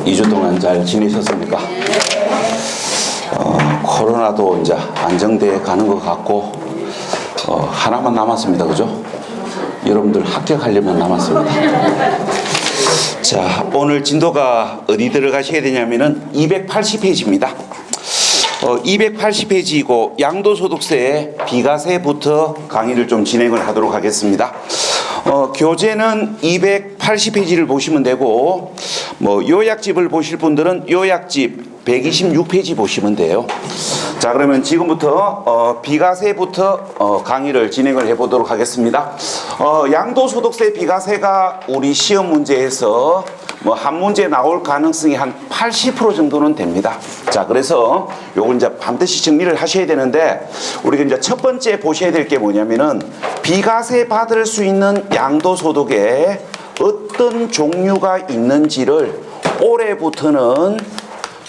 2주 동안 잘 지내셨습니까? 코로나도 이제 안정돼 가는 것 같고, 하나만 남았습니다. 그죠? 여러분들 합격하려면 남았습니다. 자, 오늘 진도가 어디 들어가셔야 되냐면은 280페이지입니다. 280페이지이고 양도소득세 비과세부터 강의를 좀 진행을 하도록 하겠습니다. 교재는 280페이지를 보시면 되고, 요약집을 보실 분들은 요약집 126페이지 보시면 돼요. 자, 그러면 지금부터 비과세부터 강의를 진행을 해보도록 하겠습니다. 양도소득세 비과세가 우리 시험 문제에서 한 문제 나올 가능성이 한 80% 정도는 됩니다. 자, 그래서 요걸 이제 반드시 정리를 하셔야 되는데, 우리가 이제 첫 번째 보셔야 될 게 뭐냐면은 비과세 받을 수 있는 양도소득에 어떤 종류가 있는지를 올해부터는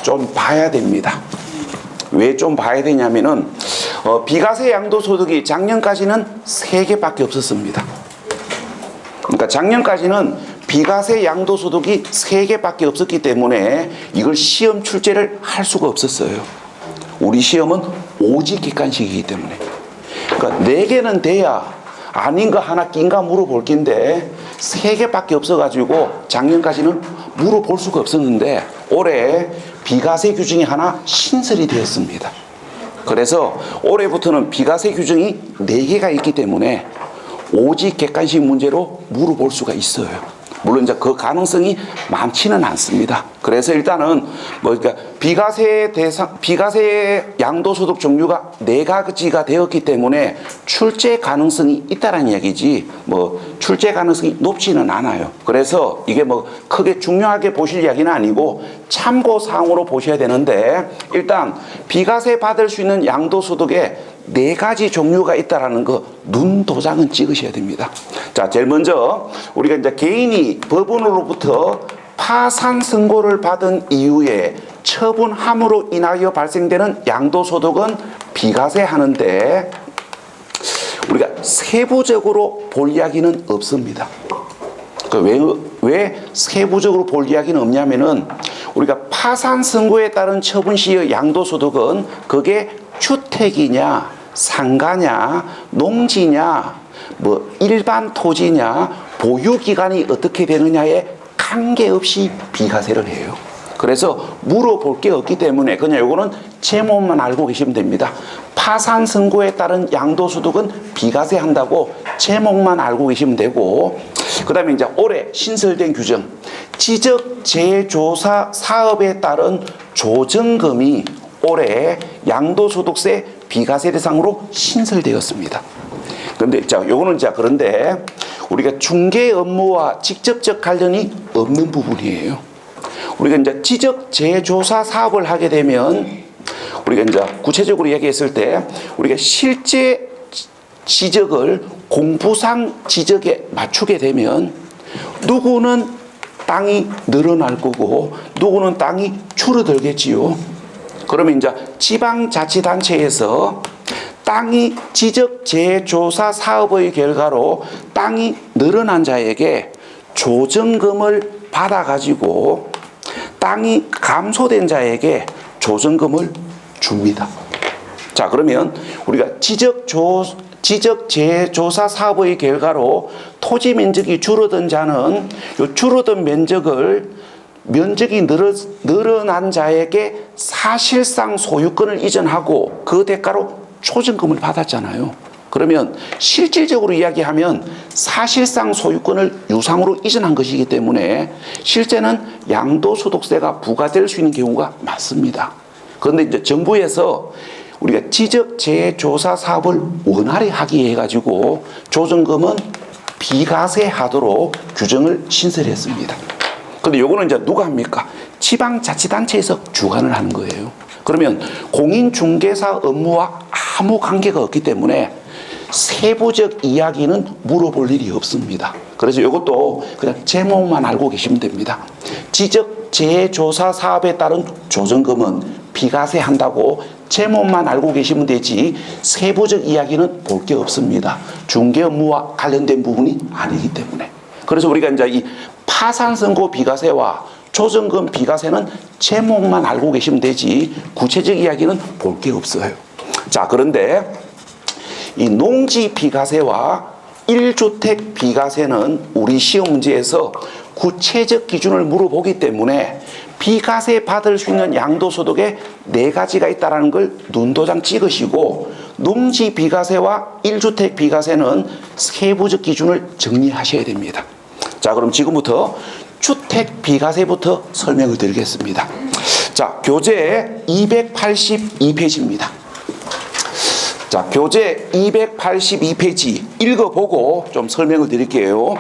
좀 봐야 됩니다. 왜 좀 봐야 되냐면은 비과세 양도소득이 작년까지는 3개밖에 없었습니다. 그러니까 작년까지는 비과세 양도소득이 3개밖에 없었기 때문에 이걸 시험 출제를 할 수가 없었어요. 우리 시험은 오직 객관식이기 때문에. 그러니까 4개는 돼야 아닌 거 하나 낀가 물어볼 긴데 3개밖에 없어가지고 작년까지는 물어볼 수가 없었는데, 올해 비과세 규정이 하나 신설이 되었습니다. 그래서 올해부터는 비과세 규정이 4개가 있기 때문에 오직 객관식 문제로 물어볼 수가 있어요. 물론 이제 그 가능성이 많지는 않습니다. 그래서 일단은 그러니까 비과세 양도소득 종류가 4가지가 되었기 때문에 출제 가능성이 있다라는 이야기지, 출제 가능성이 높지는 않아요. 그래서 이게 크게 중요하게 보실 이야기는 아니고 참고사항으로 보셔야 되는데, 일단 비과세 받을 수 있는 양도소득에 4가지 종류가 있다라는 거 눈도장은 찍으셔야 됩니다. 자, 제일 먼저 우리가 이제 개인이 법원으로부터 파산 선고를 받은 이후에 처분함으로 인하여 발생되는 양도소득은 비과세 하는데, 우리가 세부적으로 볼 이야기는 없습니다. 왜 세부적으로 볼 이야기는 없냐면은, 우리가 파산 선고에 따른 처분 시의 양도소득은 그게 주택이냐, 상가냐, 농지냐, 일반 토지냐, 보유기간이 어떻게 되느냐에 관계없이 비과세를 해요. 그래서 물어볼 게 없기 때문에 그냥 요거는 제목만 알고 계시면 됩니다. 파산 선고에 따른 양도소득은 비과세 한다고 제목만 알고 계시면 되고, 그 다음에 이제 올해 신설된 규정, 지적재조사 사업에 따른 조정금이 올해 양도소득세 비과세 대상으로 신설되었습니다. 그런데 요거는 그런데 우리가 중개 업무와 직접적 관련이 없는 부분이에요. 우리가 이제 지적재조사 사업을 하게 되면, 우리가 이제 구체적으로 얘기했을 때 우리가 실제 지적을 공부상 지적에 맞추게 되면 누구는 땅이 늘어날 거고 누구는 땅이 줄어들겠지요. 그러면 이제 지방자치단체에서 땅이 지적재조사 사업의 결과로 땅이 늘어난 자에게 조정금을 받아가지고 땅이 감소된 자에게 조정금을 줍니다. 자, 그러면 우리가 지적재조사 사업의 결과로 토지 면적이 줄어든 자는 이 줄어든 면적이 늘어난 자에게 사실상 소유권을 이전하고 그 대가로 조정금을 받았잖아요. 그러면 실질적으로 이야기하면 사실상 소유권을 유상으로 이전한 것이기 때문에 실제는 양도소득세가 부과될 수 있는 경우가 많습니다. 그런데 이제 정부에서 우리가 지적재조사 사업을 원활히 하기 위해 가지고 조정금은 비과세 하도록 규정을 신설했습니다. 근데 요거는 이제 누가 합니까? 지방자치단체에서 주관을 하는 거예요. 그러면 공인중개사 업무와 아무 관계가 없기 때문에 세부적 이야기는 물어볼 일이 없습니다. 그래서 이것도 그냥 제목만 알고 계시면 됩니다. 지적재조사 사업에 따른 조정금은 비과세 한다고 제목만 알고 계시면 되지 세부적 이야기는 볼 게 없습니다. 중개 업무와 관련된 부분이 아니기 때문에. 그래서 우리가 이제 이 파산선고 비과세와 조정금 비과세는 제목만 알고 계시면 되지 구체적 이야기는 볼 게 없어요. 자, 그런데 이 농지 비과세와 1주택 비과세는 우리 시험 문제에서 구체적 기준을 물어보기 때문에 비과세 받을 수 있는 양도소득에 4가지가 있다는 걸 눈도장 찍으시고 농지 비과세와 1주택 비과세는 세부적 기준을 정리하셔야 됩니다. 자, 그럼 지금부터 주택 비과세부터 설명을 드리겠습니다. 자, 교재 282페이지입니다. 자, 교재 282페이지 읽어보고 좀 설명을 드릴게요.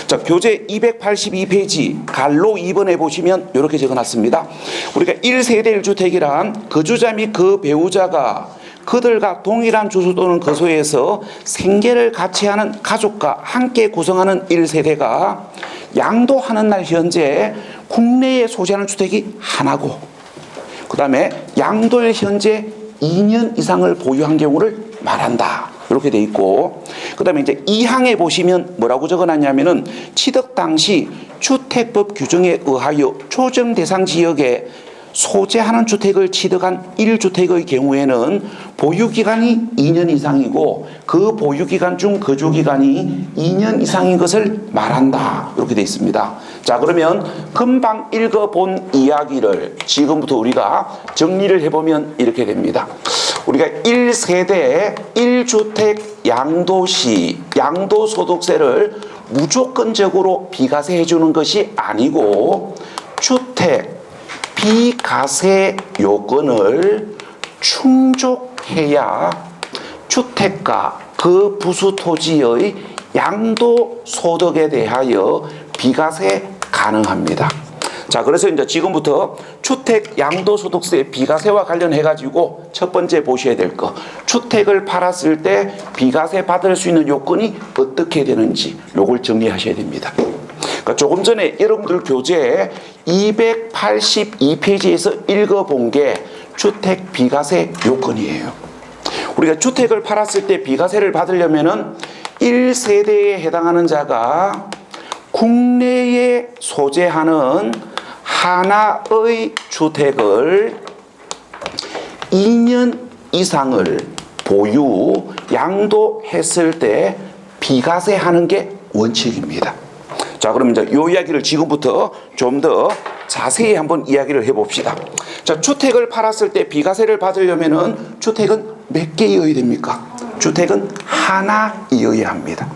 자, 교재 282페이지 갈로 2번에 보시면 이렇게 적어놨습니다. 우리가 1세대 1주택이란 거주자 및 그 배우자가 그들과 동일한 주소 또는 거소에서 생계를 같이 하는 가족과 함께 구성하는 1세대가 양도하는 날 현재 국내에 소재하는 주택이 하나고, 그 다음에 양도일 현재 2년 이상을 보유한 경우를 말한다. 이렇게 돼 있고, 그 다음에 이제 2항에 보시면 뭐라고 적어놨냐면은 취득 당시 주택법 규정에 의하여 조정 대상 지역에 소재하는 주택을 취득한 1주택의 경우에는 보유기간이 2년 이상이고 그 보유기간 중 거주기간이 2년 이상인 것을 말한다. 이렇게 되어 있습니다. 자, 그러면 금방 읽어본 이야기를 지금부터 우리가 정리를 해보면 이렇게 됩니다. 우리가 1세대 1주택 양도시 양도소득세를 무조건적으로 비과세 해주는 것이 아니고 주택 비과세 요건을 충족해야 주택과 그 부수 토지의 양도소득에 대하여 비과세 가능합니다. 자, 그래서 이제 지금부터 주택 양도소득세 비과세와 관련해 가지고 첫 번째 보셔야 될 거, 주택을 팔았을 때 비과세 받을 수 있는 요건이 어떻게 되는지 요걸 정리하셔야 됩니다. 그러니까 조금 전에 여러분들 교재 282페이지에서 읽어본 게 주택 비과세 요건이에요. 우리가 주택을 팔았을 때 비과세를 받으려면은 1세대에 해당하는 자가 국내에 소재하는 하나의 주택을 2년 이상을 보유, 양도했을 때 비과세하는 게 원칙입니다. 자, 그럼 이제 이 이야기를 지금부터 좀 더 자세히 한번 이야기를 해봅시다. 자, 주택을 팔았을 때 비과세를 받으려면은 주택은 몇 개여야 됩니까? 주택은 하나여야 합니다.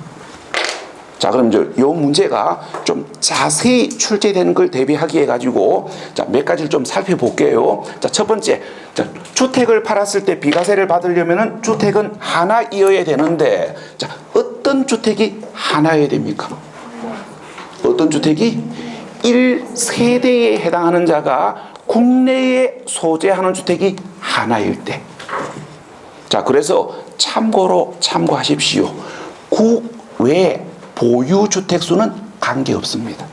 자, 그럼 이제 이 문제가 좀 자세히 출제되는 걸 대비하기 해가지고 자, 몇 가지를 좀 살펴볼게요. 자, 첫 번째, 자, 주택을 팔았을 때 비과세를 받으려면은 주택은 하나여야 되는데, 자, 어떤 주택이 하나여야 됩니까? 어떤 주택이 1세대에 해당하는 자가 국내에 소재하는 주택이 하나일 때. 자, 그래서 참고하십시오. 국외 보유주택 수는 관계없습니다.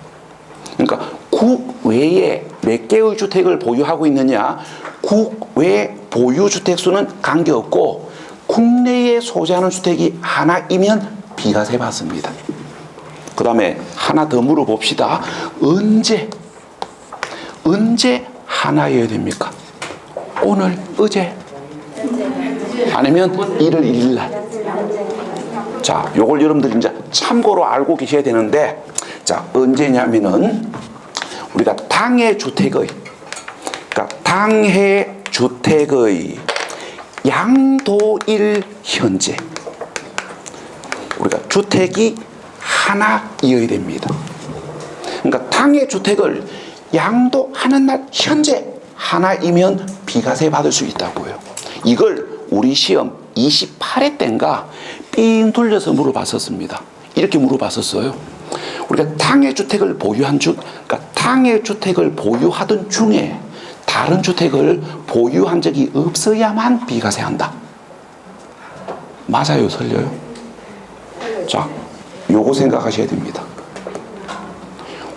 그러니까 국외에 몇 개의 주택을 보유하고 있느냐, 국외 보유주택 수는 관계없고 국내에 소재하는 주택이 하나이면 비과세 받습니다. 그 다음에 하나 더 물어봅시다. 언제 하나여야 됩니까? 오늘, 어제? 아니면 1월 1일 날? 자, 요걸 여러분들이 이제 참고로 알고 계셔야 되는데, 자, 언제냐면은 우리가 당해 주택의 양도일 현재 우리가 주택이 하나여야 됩니다. 그러니까 당해 주택을 양도하는 날 현재 하나이면 비과세 받을 수 있다고요. 이걸 우리 시험 28회 때인가 삥 돌려서 물어봤었습니다. 이렇게 물어봤었어요. 우리가 당해주택을 그러니까 당해주택을 보유하던 중에 다른 주택을 보유한 적이 없어야만 비과세한다. 맞아요, 틀려요? 자, 요거 생각하셔야 됩니다.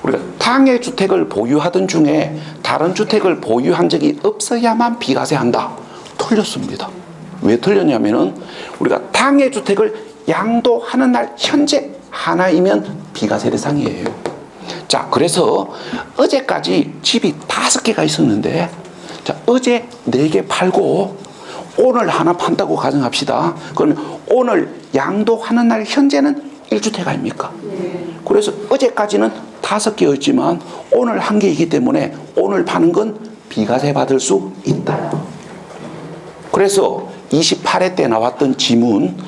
우리가 당해주택을 보유하던 중에 다른 주택을 보유한 적이 없어야만 비과세한다. 틀렸습니다. 왜 틀렸냐면은 우리가 당해주택을 양도하는 날 현재 하나이면 비과세 대상이에요. 자, 그래서 어제까지 집이 5개가 있었는데, 자, 어제 4개 팔고 오늘 하나 판다고 가정합시다. 그러면 오늘 양도하는 날 현재는 1주택 아닙니까? 그래서 어제까지는 5개였지만 오늘 1개이기 때문에 오늘 파는 건 비과세 받을 수 있다. 그래서 28회 때 나왔던 지문,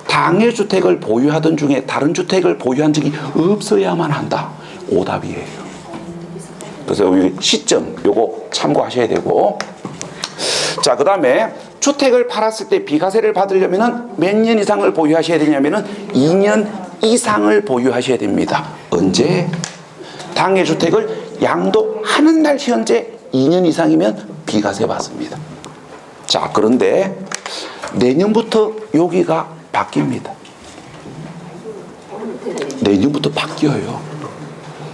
당해주택을 보유하던 중에 다른 주택을 보유한 적이 없어야만 한다. 오답이에요. 그래서 여기 시점 요거 참고하셔야 되고, 자, 그 다음에 주택을 팔았을 때 비과세를 받으려면 몇 년 이상을 보유하셔야 되냐면은 2년 이상을 보유하셔야 됩니다. 언제? 당해주택을 양도하는 날 현재 2년 이상이면 비과세 받습니다. 자, 그런데 내년부터 여기가 바뀝니다. 내년부터 바뀌어요.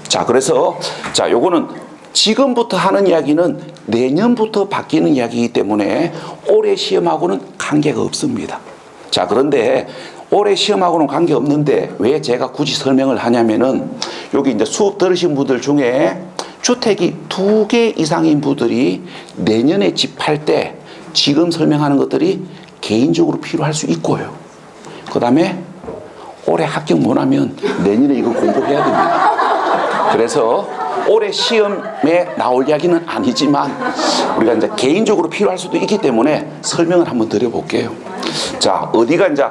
자, 그래서 자, 요거는 지금부터 하는 이야기는 내년부터 바뀌는 이야기이기 때문에 올해 시험하고는 관계가 없습니다. 자, 그런데 올해 시험하고는 관계없는데 왜 제가 굳이 설명을 하냐면은 여기 이제 수업 들으신 분들 중에 주택이 2개 이상인 분들이 내년에 집 팔 때 지금 설명하는 것들이 개인적으로 필요할 수 있고요. 그 다음에 올해 합격 못하면 내년에 이거 공부해야 됩니다. 그래서 올해 시험에 나올 이야기는 아니지만 우리가 이제 개인적으로 필요할 수도 있기 때문에 설명을 한번 드려볼게요. 자, 어디가 이제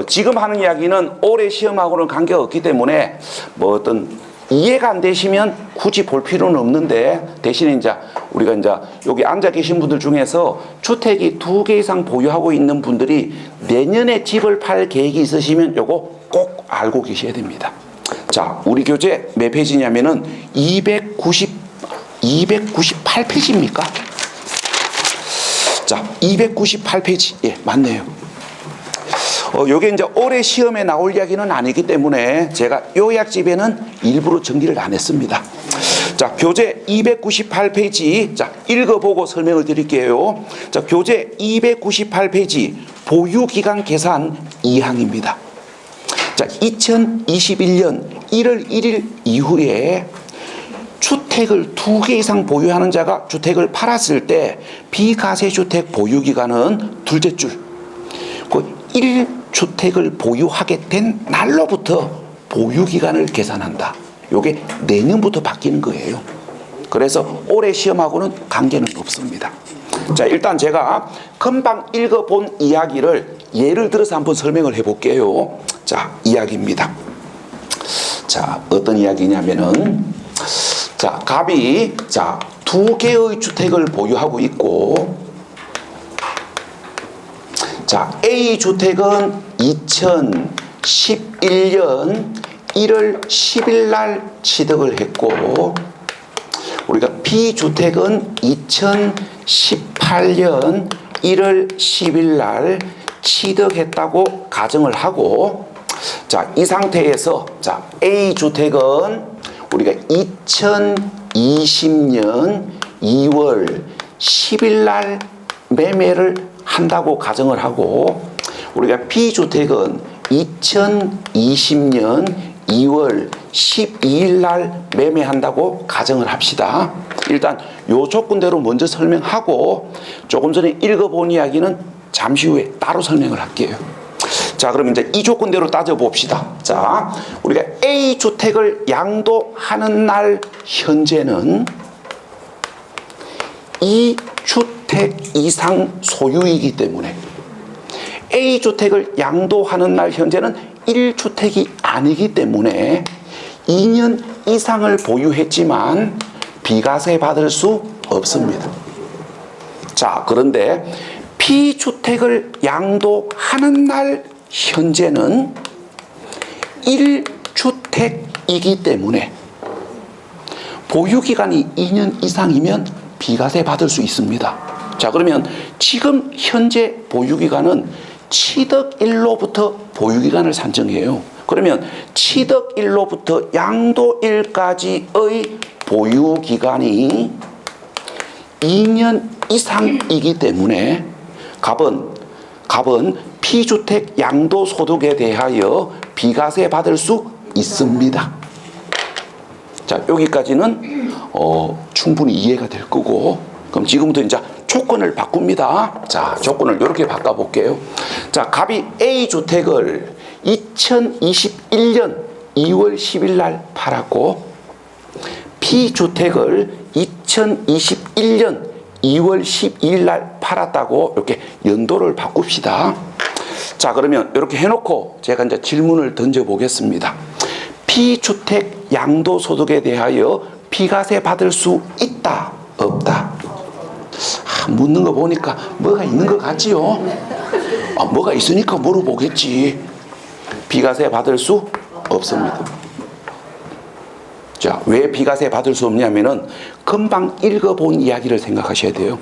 지금 하는 이야기는 올해 시험하고는 관계가 없기 때문에 뭐 어떤 이해가 안 되시면 굳이 볼 필요는 없는데, 대신에 이제 우리가 이제 여기 앉아 계신 분들 중에서 주택이 2개 이상 보유하고 있는 분들이 내년에 집을 팔 계획이 있으시면 요거 꼭 알고 계셔야 됩니다. 자, 우리 교재 몇 페이지냐면은 298페이지입니까? 자, 298페이지. 예, 맞네요. 요게 이제 올해 시험에 나올 이야기는 아니기 때문에 제가 요약집에는 일부러 정리를 안 했습니다. 자, 교재 298페이지. 자, 읽어보고 설명을 드릴게요. 자, 교재 298페이지 보유기간 계산 2항입니다. 자, 2021년 1월 1일 이후에 주택을 2개 이상 보유하는 자가 주택을 팔았을 때 비과세 주택 보유기간은 둘째 줄, 그 1주택을 보유하게 된 날로부터 보유기간을 계산한다. 요게 내년부터 바뀌는 거예요. 그래서 올해 시험하고는 관계는 없습니다. 자, 일단 제가 금방 읽어본 이야기를 예를 들어서 한번 설명을 해볼게요. 자, 이야기입니다. 자, 어떤 이야기냐면은, 자, 갑이, 자, 2개의 주택을 보유하고 있고, 자, A 주택은 2011년 1월 10일 날 취득을 했고, 우리가 B 주택은 2018년 1월 10일 날 취득했다고 가정을 하고, 자, 이 상태에서 자, A 주택은 우리가 2020년 2월 10일 날 매매를 한다고 가정을 하고, 우리가 B 주택은 2020년 2월 12일 날 매매한다고 가정을 합시다. 일단 요 조건대로 먼저 설명하고 조금 전에 읽어본 이야기는 잠시 후에 따로 설명을 할게요. 자, 그럼 이제 이 조건대로 따져봅시다. 자, 우리가 A 주택을 양도하는 날 현재는 2주택 이상 소유이기 때문에 A 주택을 양도하는 날 현재는 1주택이 아니기 때문에 2년 이상을 보유했지만 비과세 받을 수 없습니다. 자, 그런데 B주택을 양도하는 날 현재는 1주택이기 때문에 보유기간이 2년 이상이면 비과세 받을 수 있습니다. 자, 그러면 지금 현재 보유기간은 취득일로부터 보유기간을 산정해요. 그러면 취득일로부터 양도일까지의 보유기간이 2년 이상이기 때문에 갑은 피주택 양도소득에 대하여 비과세 받을 수 있습니다. 자, 여기까지는 충분히 이해가 될 거고, 그럼 지금부터 이제 조건을 바꿉니다. 자, 조건을 이렇게 바꿔볼게요. 자, 갑이 A주택을 2021년 2월 10일 날 팔았고, B주택을 2021년 2월 12일 날 팔았다고 이렇게 연도를 바꿉시다. 자, 그러면 이렇게 해놓고 제가 이제 질문을 던져보겠습니다. B주택 양도소득에 대하여 비과세 받을 수 있다, 없다? 묻는 거 보니까 뭐가 있는 것 같지요? 뭐가 있으니까 물어보겠지. 비과세 받을 수 없습니다. 자, 왜 비과세 받을 수 없냐면은 금방 읽어본 이야기를 생각하셔야 돼요.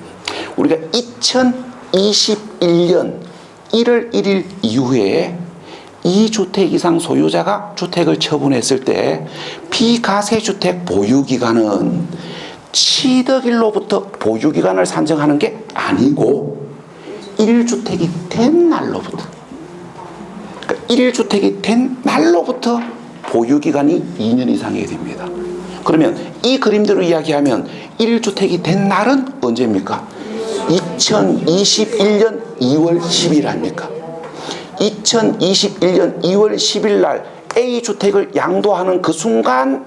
우리가 2021년 1월 1일 이후에 2주택 이상 소유자가 주택을 처분했을 때 비과세 주택 보유기간은 취득일로부터 보유기간을 산정하는 게 아니고 1주택이 된 날로부터, 그러니까 1주택이 된 날로부터 보유기간이 2년 이상이 됩니다. 그러면 이 그림대로 이야기하면 1주택이 된 날은 언제입니까? 2021년 2월 10일 아닙니까? 2021년 2월 10일 날 A주택을 양도하는 그 순간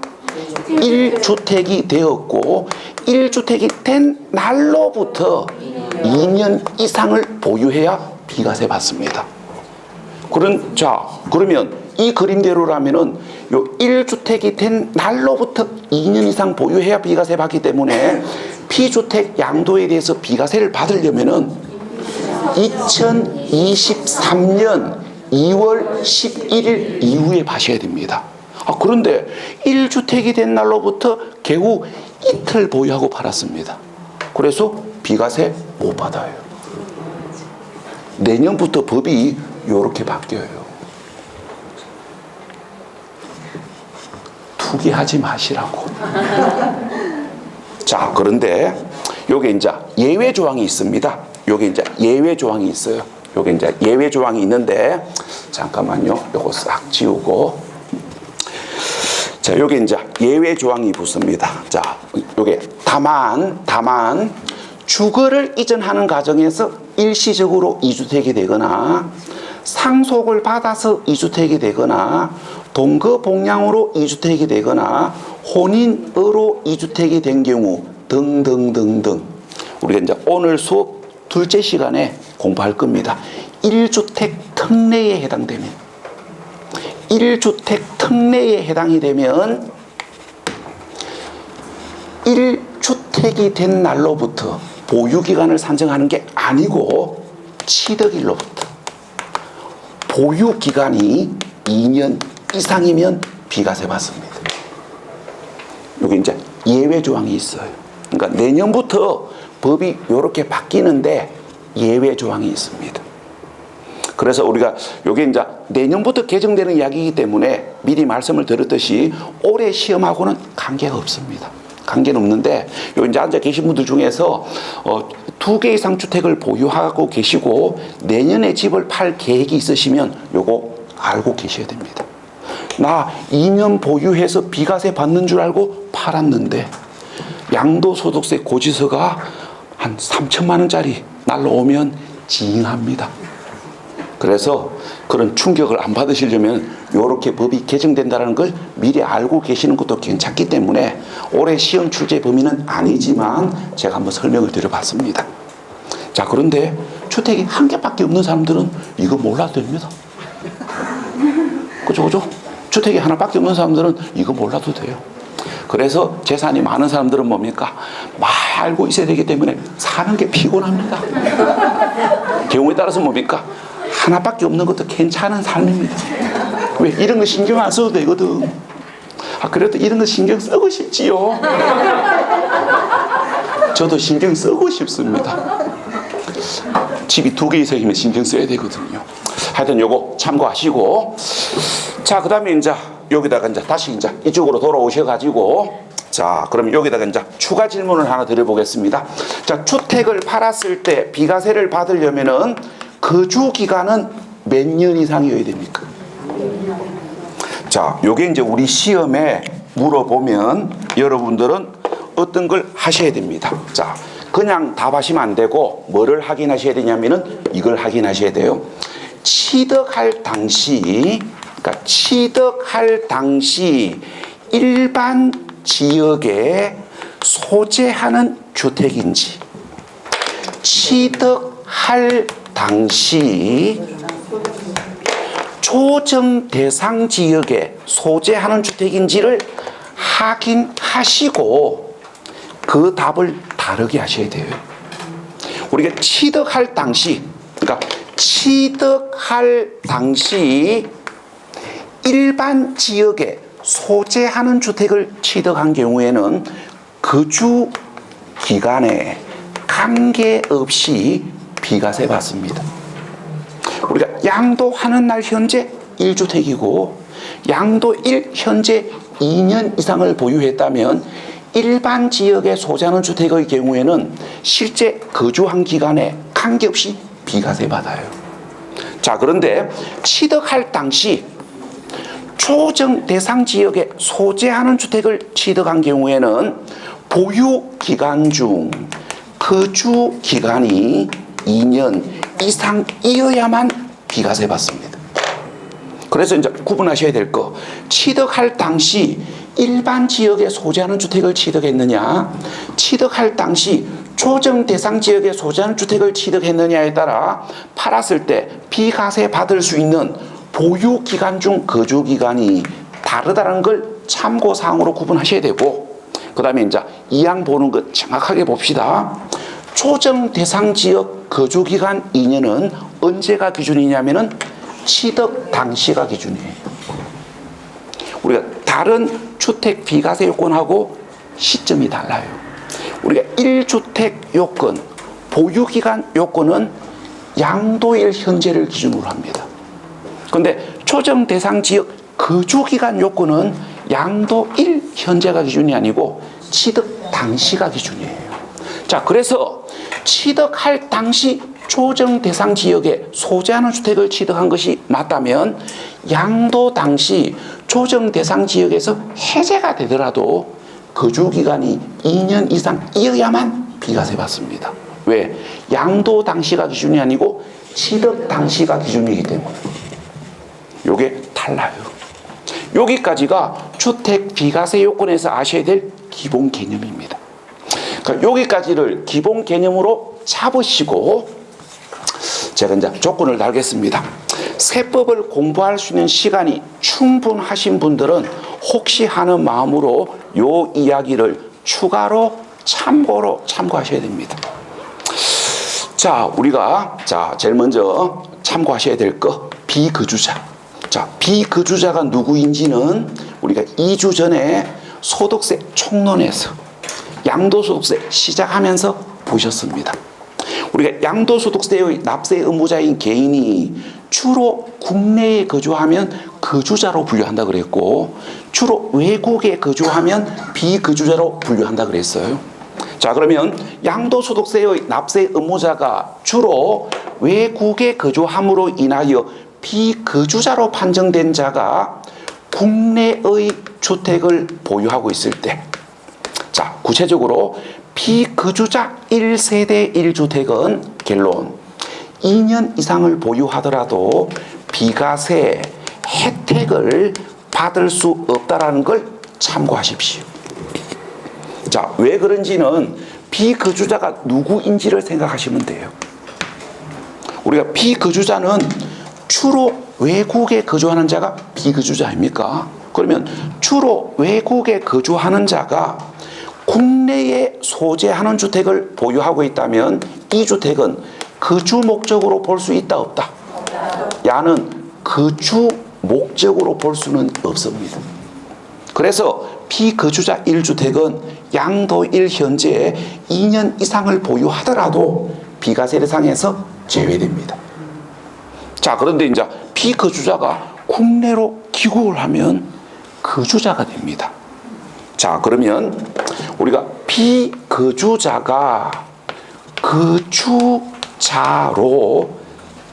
1주택이 되었고 1주택이 된 날로부터 2년 이상을 보유해야 비과세 받습니다. 그러면 이 그림대로라면은 요 1주택이 된 날로부터 2년 이상 보유해야 비과세 받기 때문에 B주택 양도에 대해서 비과세를 받으려면은 2023년 2월 11일 이후에 받으셔야 됩니다. 그런데 1주택이 된 날로부터 겨우 이틀 보유하고 팔았습니다. 그래서 비과세 못 받아요. 내년부터 법이 이렇게 바뀌어요. 투기하지 마시라고. 자, 그런데 요게 이제 예외 조항이 있습니다. 요게 이제 예외 조항이 있어요. 요게 이제 예외 조항이 있는데, 잠깐만요. 요거 싹 지우고. 자, 요게 이제 예외 조항이 붙습니다. 자, 요게 다만 주거를 이전하는 과정에서 일시적으로 2주택이 되거나 상속을 받아서 2주택이 되거나 동거복량으로 2주택이 되거나 혼인으로 2주택이 된 경우 등등등등, 우리가 이제 오늘 수업 둘째 시간에 공부할 겁니다. 1주택 특례에 해당되면 1주택 특례에 해당이 되면 1주택이 된 날로부터 보유기간을 산정하는 게 아니고 취득일로부터 보유기간이 2년 이상이면 비과세 받습니다. 여기 이제 예외 조항이 있어요. 그러니까 내년부터 법이 이렇게 바뀌는데 예외 조항이 있습니다. 그래서 우리가 요게 이제 내년부터 개정되는 이야기이기 때문에 미리 말씀을 드렸듯이 올해 시험하고는 관계가 없습니다. 관계는 없는데, 요 이제 앉아 계신 분들 중에서 2개 이상 주택을 보유하고 계시고 내년에 집을 팔 계획이 있으시면 요거 알고 계셔야 됩니다. 나 2년 보유해서 비과세 받는 줄 알고 팔았는데 양도소득세 고지서가 한 3천만 원짜리 날라오면 징합니다. 그래서 그런 충격을 안 받으시려면 이렇게 법이 개정된다는 걸 미리 알고 계시는 것도 괜찮기 때문에 올해 시험 출제 범위는 아니지만 제가 한번 설명을 드려봤습니다. 자, 그런데 주택이 한 개밖에 없는 사람들은 이거 몰라도 됩니다. 그죠? 주택이 하나밖에 없는 사람들은 이거 몰라도 돼요. 그래서 재산이 많은 사람들은 뭡니까? 알고 있어야 되기 때문에 사는 게 피곤합니다. 경우에 따라서 뭡니까? 하나밖에 없는 것도 괜찮은 삶입니다. 왜? 이런 거 신경 안 써도 되거든. 그래도 이런 거 신경 쓰고 싶지요. 저도 신경 쓰고 싶습니다. 집이 2개 이상이면 신경 써야 되거든요. 하여튼 요거 참고하시고, 자, 그 다음에 이제 여기다가 이제 다시 이제 이쪽으로 돌아오셔가지고, 자, 그럼 여기다가 이제 추가 질문을 하나 드려보겠습니다. 자, 주택을 팔았을 때 비과세를 받으려면은 거주 기간은 몇 년 이상이어야 됩니까? 자, 요게 이제 우리 시험에 물어보면 여러분들은 어떤 걸 하셔야 됩니다. 자, 그냥 답하시면 안 되고 뭐를 확인하셔야 되냐면은 이걸 확인하셔야 돼요. 취득할 당시, 그러니까 취득할 당시 일반 지역에 소재하는 주택인지, 취득할 당시 조정 대상 지역에 소재하는 주택인지를 확인하시고 그 답을 다르게 하셔야 돼요. 우리가 취득할 당시, 그러니까 취득할 당시 일반 지역에 소재하는 주택을 취득한 경우에는 거주 기간에 관계없이 비과세 받습니다. 우리가 양도하는 날 현재 1주택이고 양도 1 현재 2년 이상을 보유했다면 일반 지역에 소재하는 주택의 경우에는 실제 거주한 기간에 관계없이 비과세 받아요. 자, 그런데 취득할 당시 조정 대상 지역에 소재하는 주택을 취득한 경우에는 보유 기간 중 거주 기간이 2년 이상이어야만 비과세 받습니다. 그래서 이제 구분하셔야 될 거, 취득할 당시 일반 지역에 소재하는 주택을 취득했느냐, 취득할 당시 조정 대상 지역에 소재하는 주택을 취득했느냐에 따라 팔았을 때 비과세 받을 수 있는 보유 기간 중 거주 기간이 다르다는 걸 참고사항으로 구분하셔야 되고, 그 다음에 이제 이항 보는 것 정확하게 봅시다. 조정 대상 지역 거주 기간 2년은 언제가 기준이냐면은 취득 당시가 기준이에요. 우리가 다른 주택 비과세 요건하고 시점이 달라요. 우리가 1주택 요건, 보유기간 요건은 양도일 현재를 기준으로 합니다. 그런데 조정 대상 지역 거주기간 요건은 양도일 현재가 기준이 아니고 취득 당시가 기준이에요. 자, 그래서 취득할 당시 조정 대상 지역에 소재하는 주택을 취득한 것이 맞다면 양도 당시 조정 대상 지역에서 해제가 되더라도 거주기간이 2년 이상이어야만 비과세 받습니다. 왜? 양도 당시가 기준이 아니고 취득 당시가 기준이기 때문에. 요게 달라요. 여기까지가 주택 비과세 요건에서 아셔야 될 기본 개념입니다. 그러니까 여기까지를 기본 개념으로 잡으시고 제가 이제 조건을 달겠습니다. 세법을 공부할 수 있는 시간이 충분하신 분들은 혹시 하는 마음으로 요 이야기를 추가로 참고하셔야 됩니다. 자, 우리가 제일 먼저 참고하셔야 될 거, 비거주자. 자, 비거주자가 누구인지는 우리가 2주 전에 소득세 총론에서 양도소득세 시작하면서 보셨습니다. 우리가 양도소득세의 납세 의무자인 개인이 주로 국내에 거주하면 거주자로 분류한다 그랬고, 주로 외국에 거주하면 비거주자로 분류한다 그랬어요. 자, 그러면 양도소득세의 납세 의무자가 주로 외국에 거주함으로 인하여 비거주자로 판정된 자가 국내의 주택을 보유하고 있을 때, 자, 구체적으로 비거주자 1세대 1주택은 결론 2년 이상을 보유하더라도 비과세 혜택을 받을 수 없다라는 걸 참고하십시오. 자, 왜 그런지는 비거주자가 누구인지를 생각하시면 돼요. 우리가 비거주자는 주로 외국에 거주하는 자가 비거주자 아닙니까? 그러면 주로 외국에 거주하는 자가 국내에 소재하는 주택을 보유하고 있다면 이 주택은 거주 목적으로 볼 수 있다 없다? 야는 거주 목적으로 볼 수는 없습니다. 그래서 비거주자 1주택은 양도 1 현재 2년 이상을 보유하더라도 비과세 대상에서 제외됩니다. 자, 그런데 이제 비거주자가 국내로 귀국을 하면 거주자가 됩니다. 자, 그러면 우리가 비거주자가 거주자로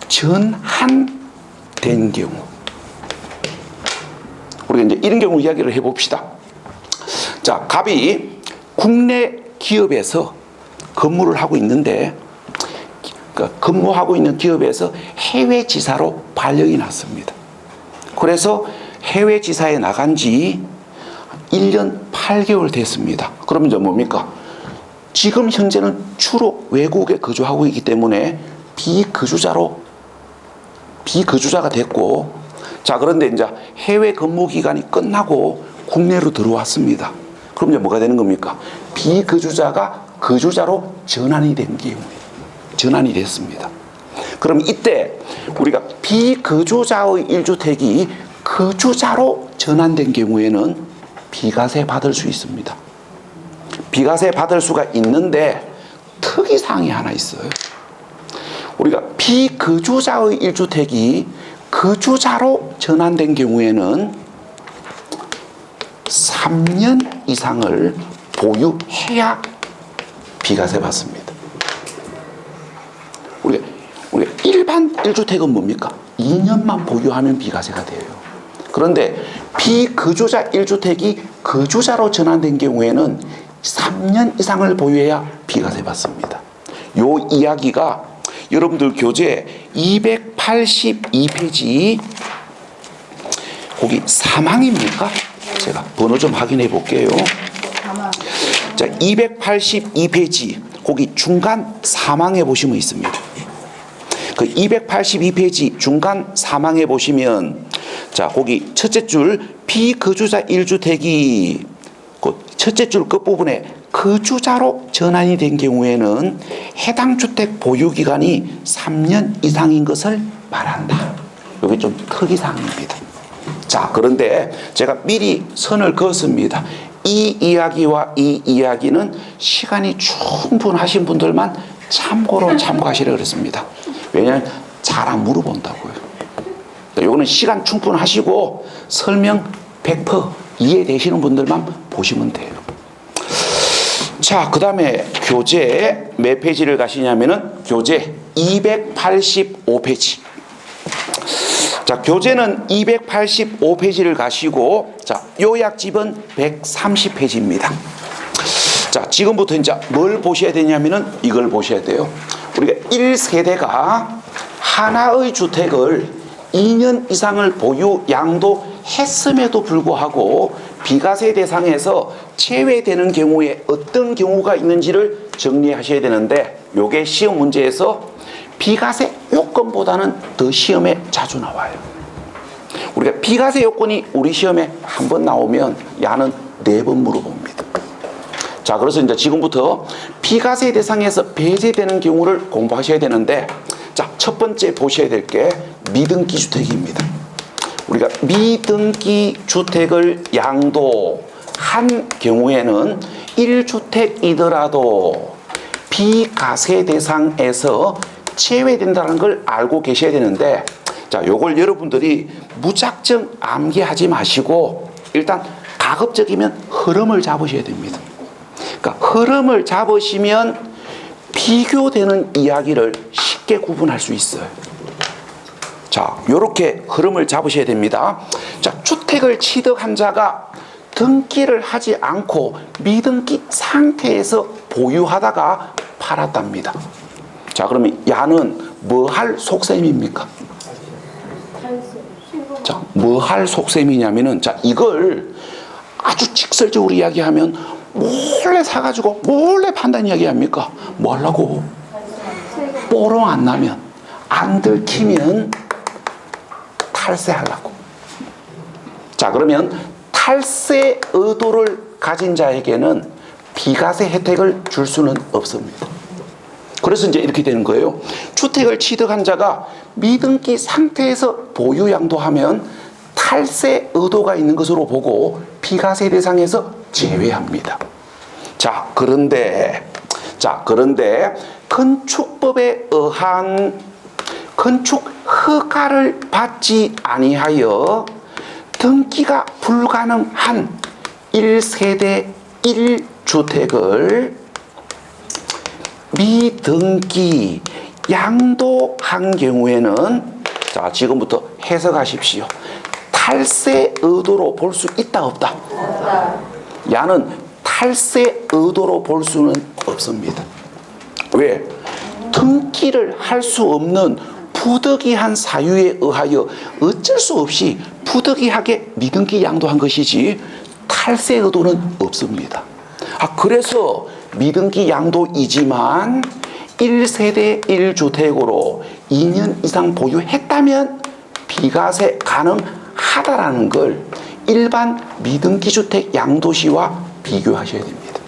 전환된 경우, 우리가 이제 이런 경우 이야기를 해봅시다. 자, 갑이 국내 기업에서 근무를 하고 있는데 근무하고 있는 기업에서 해외 지사로 발령이 났습니다. 그래서 해외 지사에 나간 지 1년 8개월 됐습니다. 그러면 이제 뭡니까? 지금 현재는 주로 외국에 거주하고 있기 때문에 비거주자가 됐고, 자, 그런데 이제 해외 근무 기간이 끝나고 국내로 들어왔습니다. 그럼 이제 뭐가 되는 겁니까? 비거주자가 거주자로 전환이 됐습니다. 그럼 이때 우리가 비거주자의 1주택이 거주자로 전환된 경우에는 비과세 받을 수 있습니다. 비과세 받을 수가 있는데 특이사항이 하나 있어요. 우리가 비거주자의 1주택이 거주자로 전환된 경우에는 3년 이상을 보유해야 비과세 받습니다. 우리가 일반 1주택은 뭡니까? 2년만 보유하면 비과세가 돼요. 그런데 비거주자 1주택이 거주자로 전환된 경우에는 3년 이상을 보유해야 비과세 받습니다. 요 이야기가 여러분들 교재 282페이지 거기 사망입니까? 제가 번호 좀 확인해 볼게요. 자, 282페이지 거기 중간 사망에 보시면 있습니다. 그 282페이지 중간 사망에 보시면 자, 거기 첫째 줄 비거주자 1주택이 그 첫째 줄 끝부분에 거주자로 전환이 된 경우에는 해당 주택 보유 기간이 3년 이상인 것을 말한다. 이게 좀 특이사항입니다. 자, 그런데 제가 미리 선을 그었습니다. 이 이야기와 이 이야기는 시간이 충분하신 분들만 참고하시라 그랬습니다. 왜냐하면 잘 안 물어본다고요. 요거는 시간 충분하시고 설명 100% 이해되시는 분들만 보시면 돼요. 자, 그 다음에 교재 몇 페이지를 가시냐면은 교재 285페이지. 자, 교재는 285페이지를 가시고, 자, 요약집은 130페이지입니다. 자, 지금부터 이제 뭘 보셔야 되냐면은 이걸 보셔야 돼요. 우리가 1세대가 하나의 주택을 2년 이상을 보유 양도했음에도 불구하고 비과세 대상에서 제외되는 경우에 어떤 경우가 있는지를 정리하셔야 되는데, 요게 시험 문제에서 비과세 요건보다는 더 시험에 자주 나와요. 우리가 비과세 요건이 우리 시험에 한 번 나오면 야는 4번 물어봅니다. 자, 그래서 이제 지금부터 비과세 대상에서 배제되는 경우를 공부하셔야 되는데, 자, 첫 번째 보셔야 될 게 미등기 주택입니다. 우리가 미등기 주택을 양도한 경우에는 1주택이더라도 비과세 대상에서 제외된다는 걸 알고 계셔야 되는데, 자, 요걸 여러분들이 무작정 암기하지 마시고 일단 가급적이면 흐름을 잡으셔야 됩니다. 그러니까 흐름을 잡으시면 비교되는 이야기를 쉽게 구분할 수 있어요. 자, 요렇게 흐름을 잡으셔야 됩니다. 자, 주택을 취득한 자가 등기를 하지 않고 미등기 상태에서 보유하다가 팔았답니다. 자, 그러면 야는 뭐 할 속셈입니까? 자, 뭐 할 속셈이냐면은, 자, 이걸 아주 직설적으로 이야기하면 몰래 사가지고 몰래 판다는 이야기 아닙니까? 뭐 하려고? 뽀롱 안 나면, 안 들키면 탈세하려고. 자, 그러면 탈세 의도를 가진 자에게는 비과세 혜택을 줄 수는 없습니다. 그래서 이제 이렇게 되는 거예요. 주택을 취득한 자가 미등기 상태에서 보유 양도하면 탈세 의도가 있는 것으로 보고 비과세 대상에서 제외합니다. 자, 그런데 건축법에 의한 건축 허가를 받지 아니하여 등기가 불가능한 1세대 1주택을 미등기 양도한 경우에는, 자, 지금부터 해석하십시오. 탈세 의도로 볼 수 있다 없다? 야는 탈세 의도로 볼 수는 없습니다. 왜? 등기를 할 수 없는 부득이한 사유에 의하여 어쩔 수 없이 부득이하게 미등기 양도한 것이지 탈세 의도는 없습니다. 그래서 미등기 양도이지만 1세대 1주택으로 2년 이상 보유했다면 비과세 가능하다라는 걸 일반 미등기 주택 양도 시와 비교하셔야 됩니다.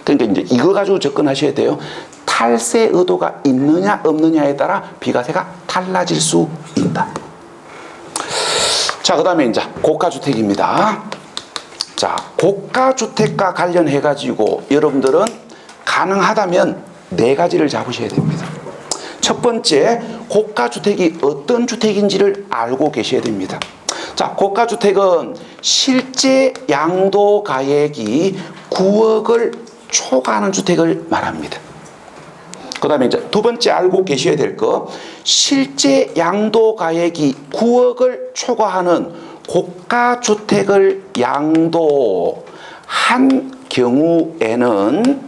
그러니까 이제 이거 가지고 접근하셔야 돼요. 탈세 의도가 있느냐 없느냐에 따라 비과세가 달라질 수 있다. 자, 그 다음에 이제 고가주택입니다. 자, 고가주택과 관련해 가지고 여러분들은 가능하다면 4가지를 잡으셔야 됩니다. 첫 번째, 고가주택이 어떤 주택인지를 알고 계셔야 됩니다. 자, 고가주택은 실제 양도가액이 9억을 초과하는 주택을 말합니다. 그 다음에 이제 두 번째 알고 계셔야 될 거, 실제 양도가액이 9억을 초과하는 고가주택을 양도한 경우에는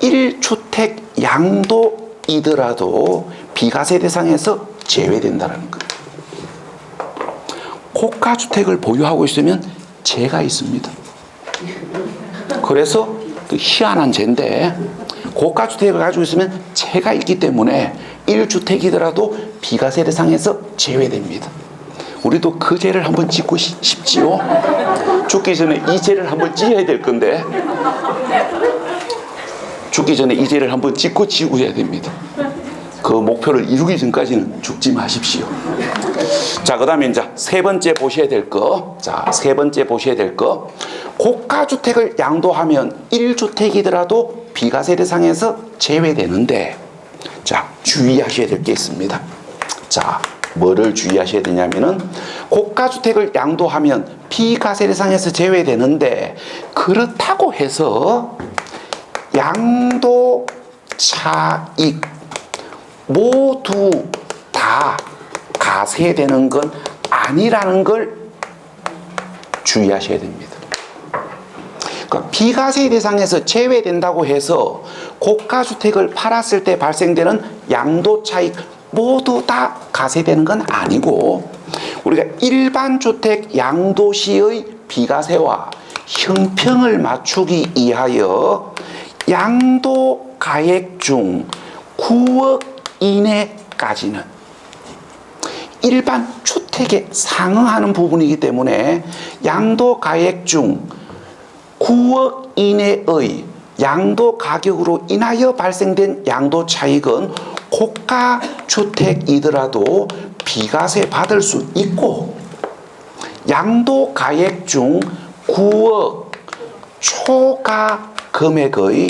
1주택 양도이더라도 비과세 대상에서 제외된다는 거예요. 고가주택을 보유하고 있으면 죄가 있습니다. 그래서 그 희한한 죄인데, 고가주택을 가지고 있으면 죄가 있기 때문에 1주택이더라도 비과세 대상에서 제외됩니다. 우리도 그 죄를 한번 짓고 싶지요? 죽기 전에 이 죄를 한번 지어야 될 건데, 죽기 전에 이 죄를 한번 짓고 지우셔야 됩니다. 그 목표를 이루기 전까지는 죽지 마십시오. 자, 그 다음에 이제 세 번째 보셔야 될 거. 자, 세 번째 보셔야 될 거. 고가주택을 양도하면 1주택이더라도 비과세 대상에서 제외되는데, 자, 주의하셔야 될 게 있습니다. 자, 뭐를 주의하셔야 되냐면은, 고가주택을 양도하면 비과세 대상에서 제외되는데, 그렇다고 해서 양도 차익 모두 다 과세되는 건 아니라는 걸 주의하셔야 됩니다. 그러니까 비과세 대상에서 제외된다고 해서 고가주택을 팔았을 때 발생되는 양도 차익 모두 다 과세되는 건 아니고, 우리가 일반 주택 양도 시의 비과세와 형평을 맞추기 위하여 양도 가액 중 9억 이내까지는 일반 주택에 상응하는 부분이기 때문에 양도 가액 중 9억 이내의 양도 가격으로 인하여 발생된 양도 차익은 고가 주택이더라도 비과세 받을 수 있고, 양도 가액 중 9억 초과 금액의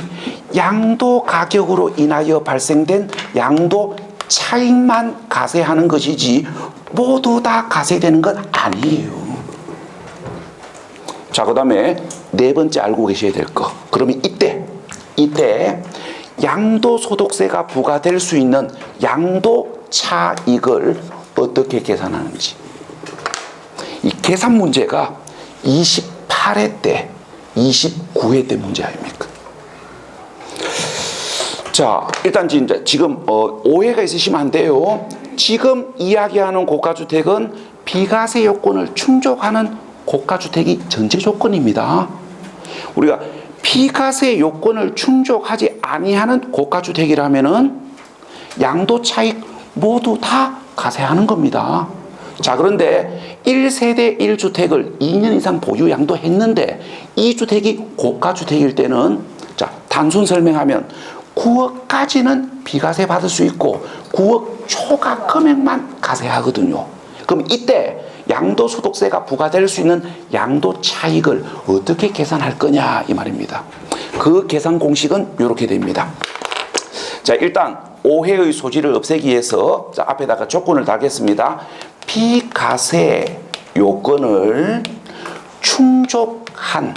양도 가격으로 인하여 발생된 양도 차익만 과세하는 것이지 모두 다 과세되는 건 아니에요. 자, 그 다음에 네 번째 알고 계셔야 될 거. 그러면 이때 양도소득세가 부과될 수 있는 양도 차익을 어떻게 계산하는지. 이 계산 문제가 28회 때, 29회 때 문제 아닙니까? 자, 일단 지금 오해가 있으시면 안 돼요. 지금 이야기하는 고가주택은 비과세 요건을 충족하는 고가주택이 전제 조건입니다. 우리가 비과세 요건을 충족하지 아니하는 고가주택이라면은 양도 차익 모두 다 과세하는 겁니다. 자, 그런데 1세대 1주택을 2년 이상 보유 양도했는데 이 주택이 고가주택일 때는, 자, 단순 설명하면 9억까지는 비과세 받을 수 있고 9억 초과 금액만 과세하거든요. 그럼 이때 양도소득세가 부과될 수 있는 양도 차익을 어떻게 계산할 거냐 이 말입니다. 그 계산 공식은 이렇게 됩니다. 자, 일단 오해의 소지를 없애기 위해서, 자, 앞에다가 조건을 달겠습니다. 비과세 요건을 충족한,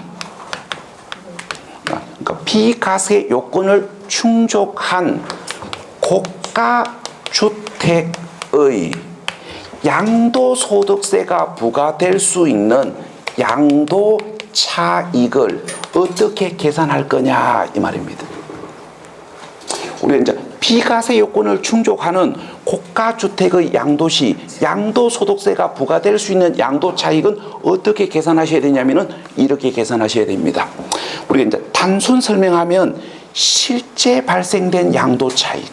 그러니까 비과세 요건을 충족한 고가주택의 양도소득세가 부과될 수 있는 양도 차익을 어떻게 계산할 거냐 이 말입니다. 우리가 이제 비과세 요건을 충족하는 고가주택의 양도시 양도소득세가 부과될 수 있는 양도차익은 어떻게 계산하셔야 되냐면은 이렇게 계산하셔야 됩니다. 우리가 이제 단순 설명하면 실제 발생된 양도차익.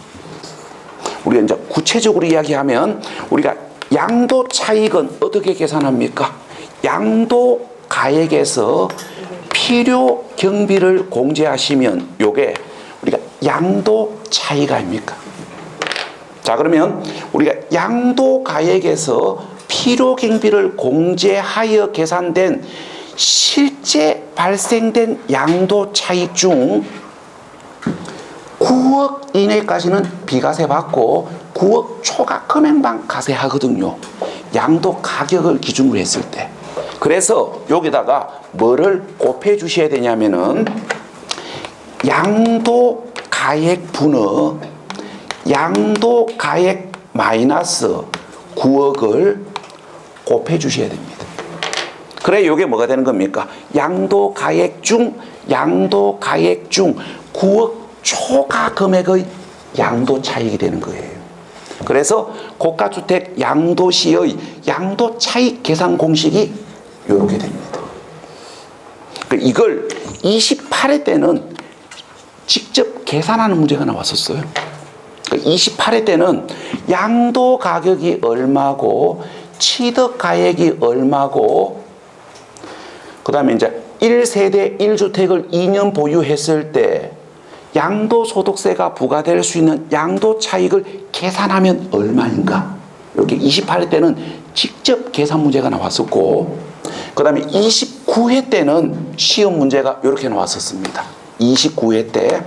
우리가 이제 구체적으로 이야기하면 우리가 양도차익은 어떻게 계산합니까? 양도가액에서 필요 경비를 공제하시면 요게 우리가 양도차익 아닙니까? 자, 그러면 우리가 양도가액에서 필요 경비를 공제하여 계산된 실제 발생된 양도차익 중 9억 이내까지는 비과세 받고 9억 초과 금액만 과세하거든요. 양도 가격을 기준으로 했을 때. 그래서 여기다가 뭐를 곱해 주셔야 되냐면은 양도 가액 분의 양도 가액 마이너스 9억을 곱해 주셔야 됩니다. 그래 이게 뭐가 되는 겁니까? 양도 가액 중 9억 초과 금액의 양도 차익이 되는 거예요. 그래서 고가주택 양도시의 양도 차익 계산 공식이 이렇게 됩니다. 이걸 28회 때는 직접 계산하는 문제가 나왔었어요. 28회 때는 양도 가격이 얼마고 취득 가액이 얼마고 그 다음에 이제 1세대 1주택을 2년 보유했을 때 양도소득세가 부과될 수 있는 양도차익을 계산하면 얼마인가? 이렇게 28회 때는 직접 계산 문제가 나왔었고 그 다음에 29회 때는 시험 문제가 이렇게 나왔었습니다. 29회 때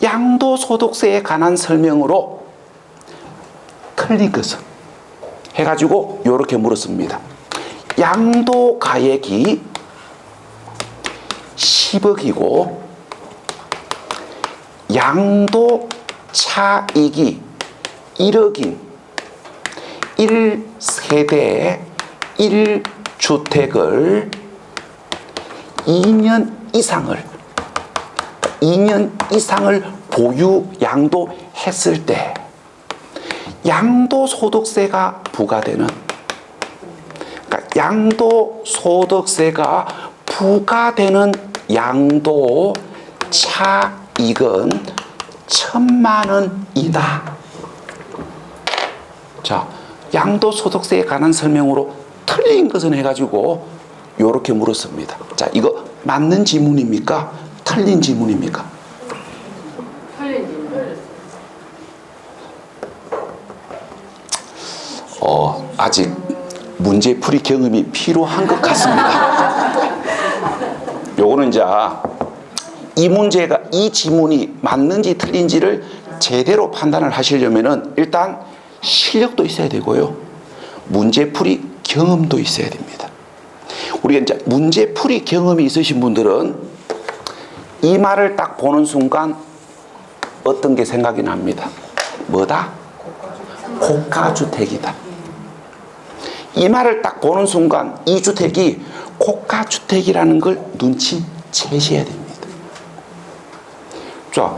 양도소득세에 관한 설명으로 틀린 것은 해가지고 이렇게 물었습니다. 양도가액이 10억이고 양도차익이 1억인 1세대 1주택을 2년 이상을 보유 양도했을 때 양도소득세가 부과되는 그러니까 양도소득세가 부과되는 양도차익은 1,000만 원이다. 자, 양도소득세에 관한 설명으로 틀린 것은 해가지고 이렇게 물었습니다. 자, 이거 맞는 지문입니까? 틀린 지문입니까? 틀린 지문. 아직 문제풀이 경험이 필요한 것 같습니다. 요거는 이제 이 문제가 이 지문이 맞는지 틀린지를 제대로 판단을 하시려면은 일단 실력도 있어야 되고요. 문제풀이 경험도 있어야 됩니다. 우리가 이제 문제풀이 경험이 있으신 분들은 이 말을 딱 보는 순간 어떤 게 생각이 납니다. 뭐다? 고가주택이다. 이 말을 딱 보는 순간 이 주택이 고가주택이라는 걸 눈치채셔야 됩니다. 자,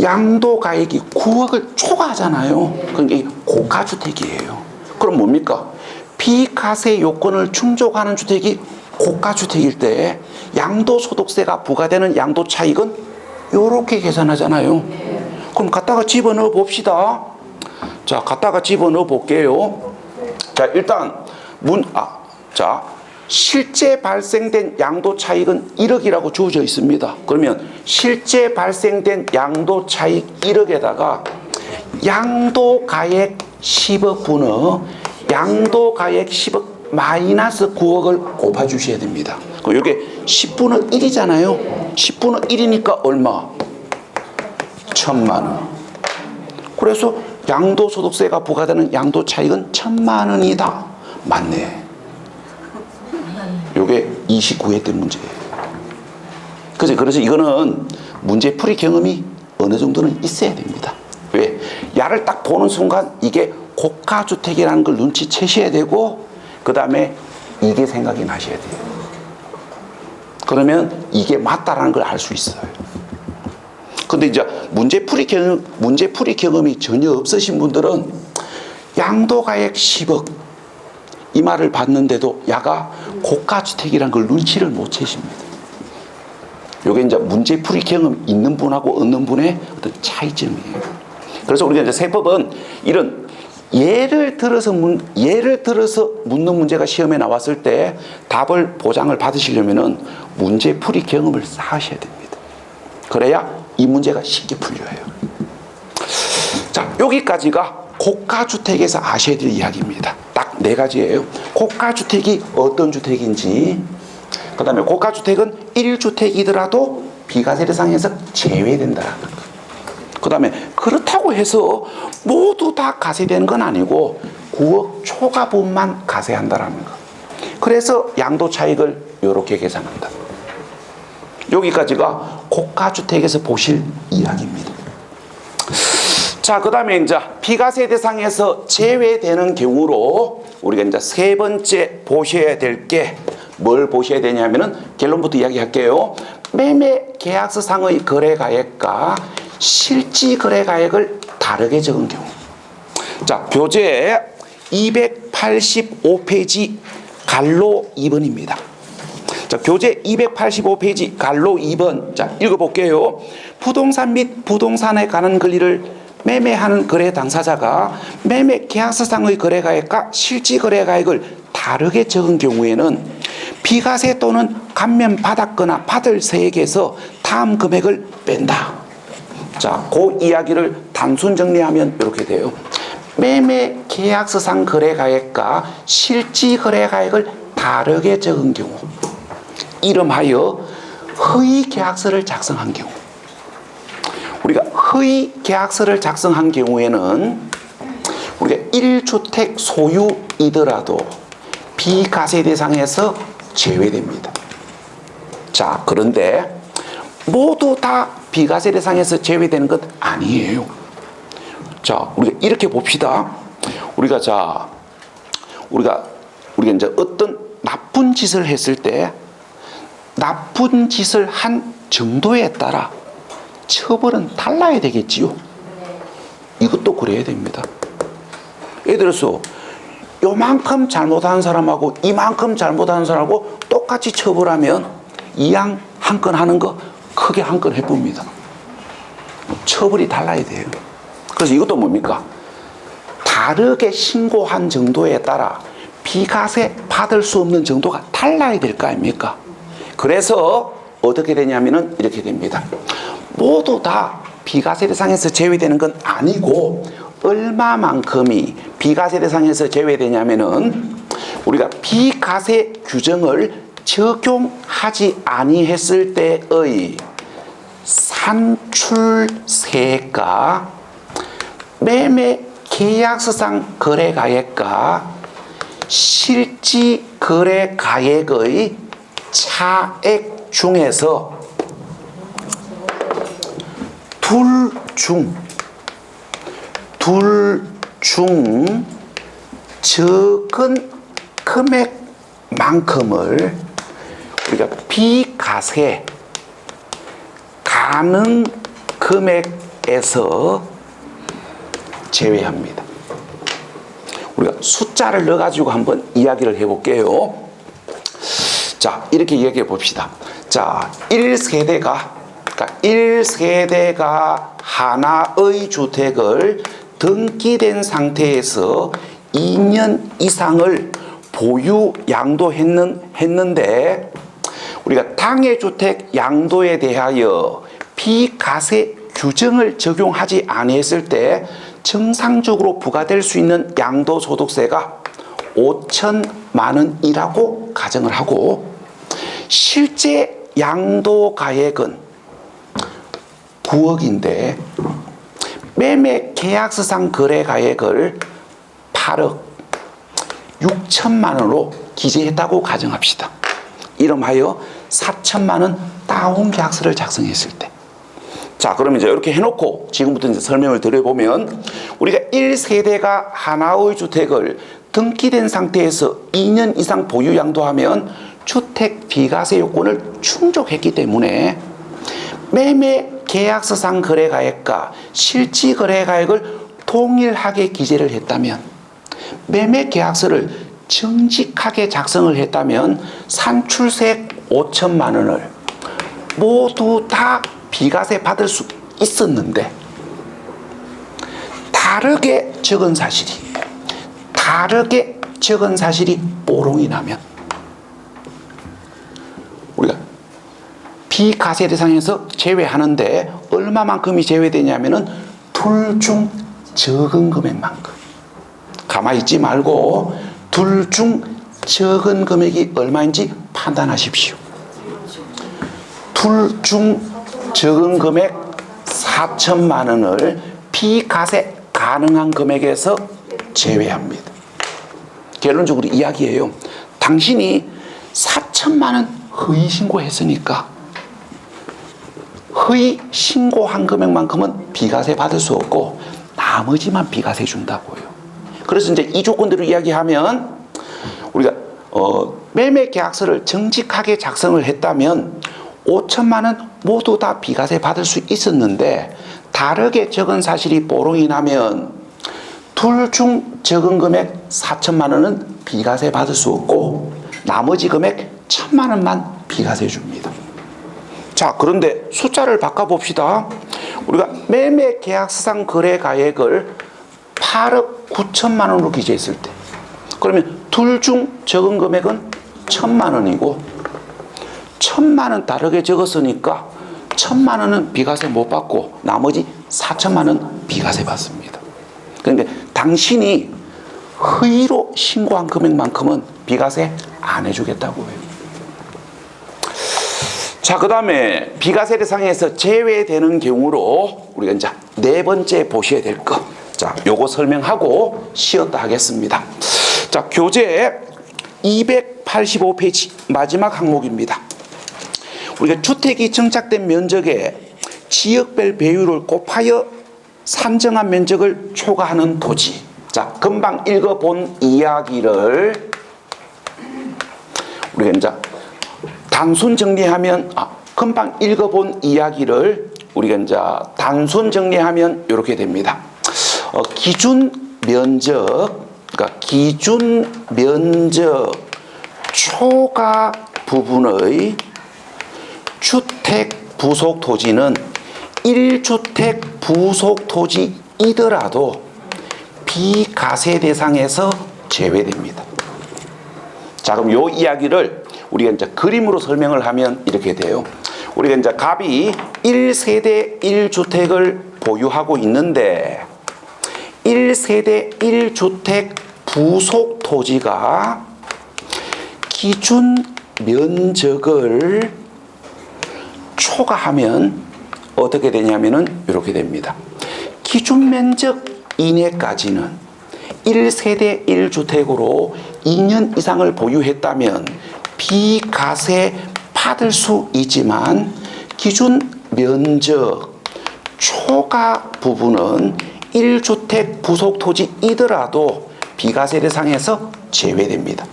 양도가액이 9억을 초과하잖아요. 그게 고가주택이에요. 그럼 뭡니까? 비과세 요건을 충족하는 주택이 고가주택일 때 양도소득세가 부과되는 양도차익은 이렇게 계산하잖아요. 그럼 갖다가 집어넣어 봅시다. 자, 갖다가 집어넣어 볼게요. 자, 일단 실제 발생된 양도차익은 1억이라고 주어져 있습니다. 그러면 실제 발생된 양도차익 1억에다가 양도가액 10억 분의 양도가액 10억 마이너스 9억을 곱해 주셔야 됩니다. 그럼 이게 10분의 1이잖아요. 10분의 1이니까 얼마? 1,000만 원. 그래서 양도소득세가 부과되는 양도차익은 1,000만 원이다. 맞네. 요게 29회 때 문제예요. 그래서 이거는 문제풀이 경험이 어느 정도는 있어야 됩니다. 왜? 야를 딱 보는 순간 이게 고가주택이라는 걸 눈치채셔야 되고 그 다음에 이게 생각이 나셔야 돼요. 그러면 이게 맞다라는 걸 알 수 있어요. 근데 이제 문제풀이 경험이 전혀 없으신 분들은 양도가액 10억 이 말을 받는데도 야가 고가주택이라는 걸 눈치를 못 채십니다. 이게 이제 문제풀이 경험 있는 분하고 없는 분의 어떤 차이점이에요. 그래서 우리가 이제 세법은 이런 예를 들어서 묻는 문제가 시험에 나왔을 때 답을 보장을 받으시려면은 문제풀이 경험을 쌓으셔야 됩니다. 그래야 이 문제가 쉽게 풀려요. 자, 여기까지가 고가주택에서 아셔야 될 이야기입니다. 딱 4가지예요. 고가주택이 어떤 주택인지, 그 다음에 고가주택은 1주택이더라도 비과세 대상에서 제외된다는 거. 그 다음에 그렇다고 해서 모두 다 가세되는 건 아니고 9억 초과 부분만 가세한다는 거. 그래서 양도 차익을 이렇게 계산한다. 여기까지가 고가주택에서 보실 이야기입니다. 자, 그 다음에 이제 비과세 대상에서 제외되는 경우로 우리가 이제 세 번째 보셔야 될 게 뭘 보셔야 되냐면은 결론부터 이야기할게요. 매매 계약서상의 거래가액과 실지 거래가액을 다르게 적은 경우. 자, 교재 285페이지 갈로 2번입니다. 자, 교재 285페이지 갈로 2번. 자, 읽어볼게요. 부동산 및 부동산에 관한 권리를 매매하는 거래 당사자가 매매 계약서상의 거래가액과 실지 거래가액을 다르게 적은 경우에는 비과세 또는 감면받았거나 받을 세액에서 다음 금액을 뺀다. 자, 그 이야기를 단순 정리하면 이렇게 돼요. 매매 계약서상 거래가액과 실지 거래가액을 다르게 적은 경우, 이름하여 허위 계약서를 작성한 경우. 우리가 허위 계약서를 작성한 경우에는 우리가 1주택 소유이더라도 비과세 대상에서 제외됩니다. 자, 그런데 모두 다 비과세 대상에서 제외되는 것 아니에요. 자, 우리가 이렇게 봅시다. 우리가 이제 어떤 나쁜 짓을 했을 때 나쁜 짓을 한 정도에 따라 처벌은 달라야 되겠지요. 이것도 그래야 됩니다. 예를 들어서 요만큼 잘못한 사람하고 이만큼 잘못한 사람하고 똑같이 처벌하면 이양 한 건 하는 거 크게 한 건 해봅니다. 처벌이 달라야 돼요. 그래서 이것도 뭡니까? 다르게 신고한 정도에 따라 비과세 받을 수 없는 정도가 달라야 될 거 아닙니까? 그래서 어떻게 되냐면은 이렇게 됩니다. 모두 다 비과세 대상에서 제외되는 건 아니고 얼마만큼이 비과세 대상에서 제외되냐면은 우리가 비과세 규정을 적용하지 아니했을 때의 산출세가 매매 계약서상 거래가액과 실지 거래가액의 차액 중에서 둘 중 적은 금액만큼을 우리가 비과세 가능 금액에서 제외합니다. 우리가 숫자를 넣어가지고 한번 이야기를 해볼게요. 자, 이렇게 이야기해 봅시다. 자, 1세대가 하나의 주택을 등기된 상태에서 2년 이상을 보유 양도했는데 우리가 당해주택 양도에 대하여 비과세 규정을 적용하지 아니했을 때 정상적으로 부과될 수 있는 양도소득세가 5천만 원이라고 가정을 하고 실제 양도가액은 9억인데 매매 계약서상 거래가액을 8억 6천만 원으로 기재했다고 가정합시다. 이름하여 4천만 원 다운 계약서를 작성했을 때. 자, 그럼 이제 이렇게 해놓고 지금부터 이제 설명을 드려보면 우리가 1세대가 하나의 주택을 등기된 상태에서 2년 이상 보유 양도하면 주택 비과세 요건을 충족했기 때문에 매매 계약서상 거래가액과 실지 거래가액을 동일하게 기재를 했다면, 매매 계약서를 정직하게 작성을 했다면 산출세액 5천만 원을 모두 다 비과세 받을 수 있었는데, 다르게 적은 사실이 뽀롱이 나면 우리가 비과세 대상에서 제외하는데 얼마만큼이 제외되냐면은 둘 중 적은 금액만큼. 가만히 있지 말고 둘 중 적은 금액이 얼마인지 판단하십시오. 둘 중 적은 금액 4천만 원을 비과세 가능한 금액에서 제외합니다. 결론적으로 이야기해요. 당신이 4천만 원 허위 신고했으니까 허위 신고한 금액만큼은 비과세 받을 수 없고 나머지만 비과세 준다고요. 그래서 이제 이 조건대로 이야기하면 우리가 매매 계약서를 정직하게 작성을 했다면 5천만 원 모두 다 비과세 받을 수 있었는데, 다르게 적은 사실이 뽀롱이 나면 둘 중 적은 금액 4천만 원은 비과세 받을 수 없고 나머지 금액 1,000만 원만 비과세 줍니다. 자, 그런데 숫자를 바꿔봅시다. 우리가 매매 계약서상 거래가액을 8억 9천만 원으로 기재했을 때, 그러면 둘 중 적은 금액은 1,000만 원이고 1,000만 원 다르게 적었으니까 1,000만 원은 비과세 못 받고 나머지 4천만 원 비과세 받습니다. 그러니까 당신이 허위로 신고한 금액만큼은 비과세 안 해주겠다고 해요. 자, 그 다음에 비과세 대상에서 제외되는 경우로 우리가 이제 네 번째 보셔야 될 거. 자, 요거 설명하고 쉬었다 하겠습니다. 자, 교재 285페이지 마지막 항목입니다. 우리가 주택이 정착된 면적에 지역별 배율을 곱하여 산정한 면적을 초과하는 토지. 자, 금방 읽어본 이야기를 우리가 이제 단순 정리하면, 금방 읽어본 이야기를 우리가 이제 단순 정리하면 이렇게 됩니다. 기준 면적, 그러니까 기준 면적 초과 부분의 주택 부속 토지는 1주택 부속 토지이더라도 비과세 대상에서 제외됩니다. 자, 그럼 요 이야기를 우리가 이제 그림으로 설명을 하면 이렇게 돼요. 우리가 이제 갑이 1세대 1주택을 보유하고 있는데 1세대 1주택 부속 토지가 기준 면적을 초과하면 어떻게 되냐면은 이렇게 됩니다. 기준 면적 이내까지는 1세대 1주택으로 2년 이상을 보유했다면 비과세 받을 수 있지만, 기준 면적 초과 부분은 1주택 부속 토지이더라도 비과세 대상에서 제외됩니다.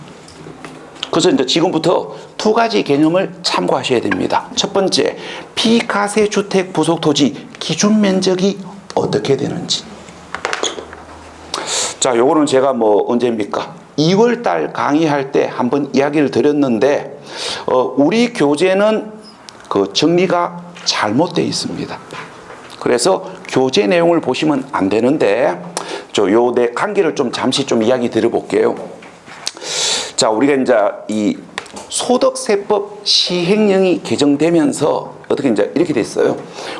그래서 이제 지금부터 두 가지 개념을 참고하셔야 됩니다. 첫 번째, 비과세 주택 부속 토지 기준 면적이 어떻게 되는지. 자, 요거는 제가 언제입니까? 2월달 강의할 때 한번 이야기를 드렸는데, 우리 교재는 그 정리가 잘못되어 있습니다. 그래서 교재 내용을 보시면 안 되는데, 요 내 관계를 잠시 이야기 드려볼게요. 자, 우리가 이제 이 소득세법 시행령이 개정되면서 어떻게 이제 이렇게 됐어요.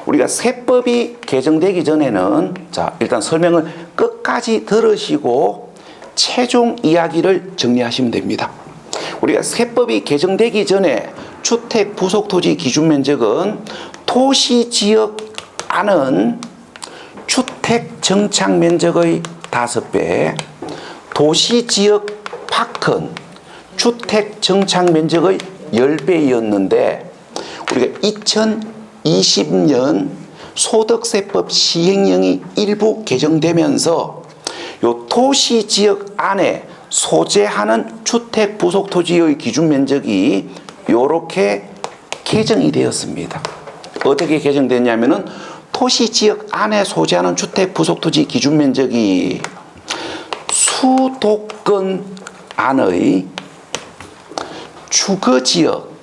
우리가 세법이 개정되기 전에는, 자, 일단 설명을 끝까지 들으시고 최종 이야기를 정리하시면 됩니다. 우리가 세법이 개정되기 전에 주택 부속 토지 기준 면적은 도시 지역 안은 주택 정착 면적의 5배, 도시 지역 밖은 주택 정착 면적의 10배였는데, 우리가 2020년 소득세법 시행령이 일부 개정되면서 요 도시 지역 안에 소재하는 주택 부속 토지의 기준 면적이 이렇게 개정이 되었습니다. 어떻게 개정됐냐면은 토시 지역 안에 소재하는 주택 부속 토지 기준 면적이 수도권 안의 주거 지역,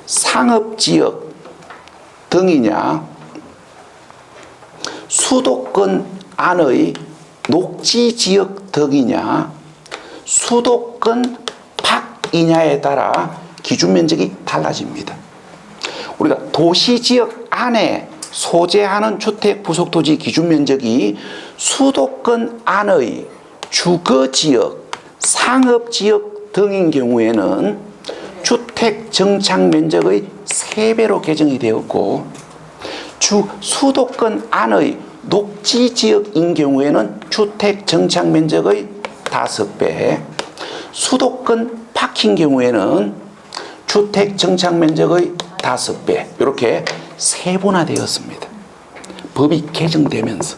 상업 지역 등이냐, 수도권 안의 녹지 지역 등이냐, 수도권 밖이냐에 따라 기준 면적이 달라집니다. 우리가 도시 지역 안에 소재하는 주택 부속 토지 기준 면적이 수도권 안의 주거 지역, 상업 지역 등인 경우에는 주택 정착 면적의 3배로 개정이 되었고, 수도권 안의 녹지 지역인 경우에는 주택 정착 면적의 5배, 수도권 밖인 경우에는 주택 정착 면적의 5배, 이렇게 세분화되었습니다. 법이 개정되면서.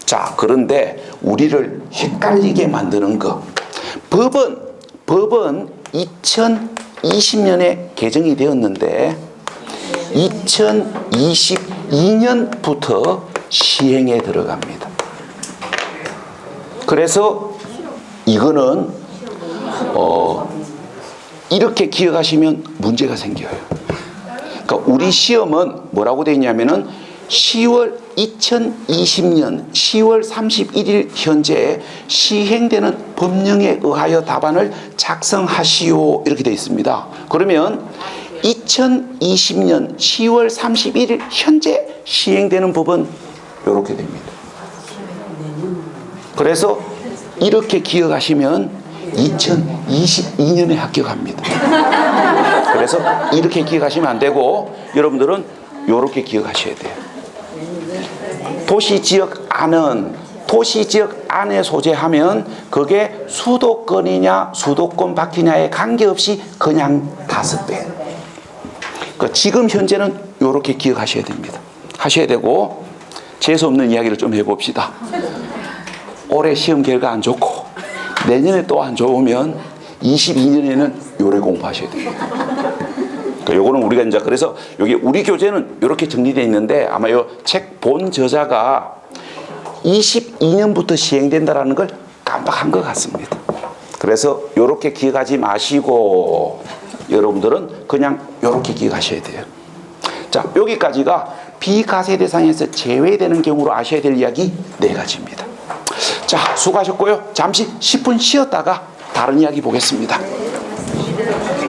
자, 그런데 우리를 헷갈리게 만드는 거. 법은 2020년에 개정이 되었는데 2022년부터 시행에 들어갑니다. 그래서 이거는 이렇게 기억하시면 문제가 생겨요. 그러니까 우리 시험은 뭐라고 되어 있냐면은 2020년 10월 31일 현재 시행되는 법령에 의하여 답안을 작성하시오, 이렇게 되어 있습니다. 그러면 2020년 10월 31일 현재 시행되는 법은 이렇게 됩니다. 그래서 이렇게 기억하시면 2022년에 합격합니다. 그래서 이렇게 기억하시면 안 되고 여러분들은 이렇게 기억하셔야 돼요. 도시 지역 안에 소재하면 그게 수도권이냐 수도권 밖이냐에 관계없이 그냥 5배. 그러니까 지금 현재는 이렇게 기억하셔야 됩니다. 하셔야 되고, 재수없는 이야기를 좀 해봅시다. 올해 시험 결과 안 좋고 내년에 또 안 좋으면 22년에는 요래 공부하셔야 됩니다. 그러니까 요거는 우리가 이제, 그래서 여기 우리 교재는 이렇게 정리되어 있는데 아마 요 책 본 저자가 22년부터 시행된다라는 걸 깜빡한 것 같습니다. 그래서 이렇게 기억하지 마시고 여러분들은 그냥 이렇게 기억하셔야 돼요. 자, 여기까지가 비과세 대상에서 제외되는 경우로 아셔야 될 이야기 4가지입니다. 자, 수고하셨고요. 잠시 10분 쉬었다가 다른 이야기 보겠습니다.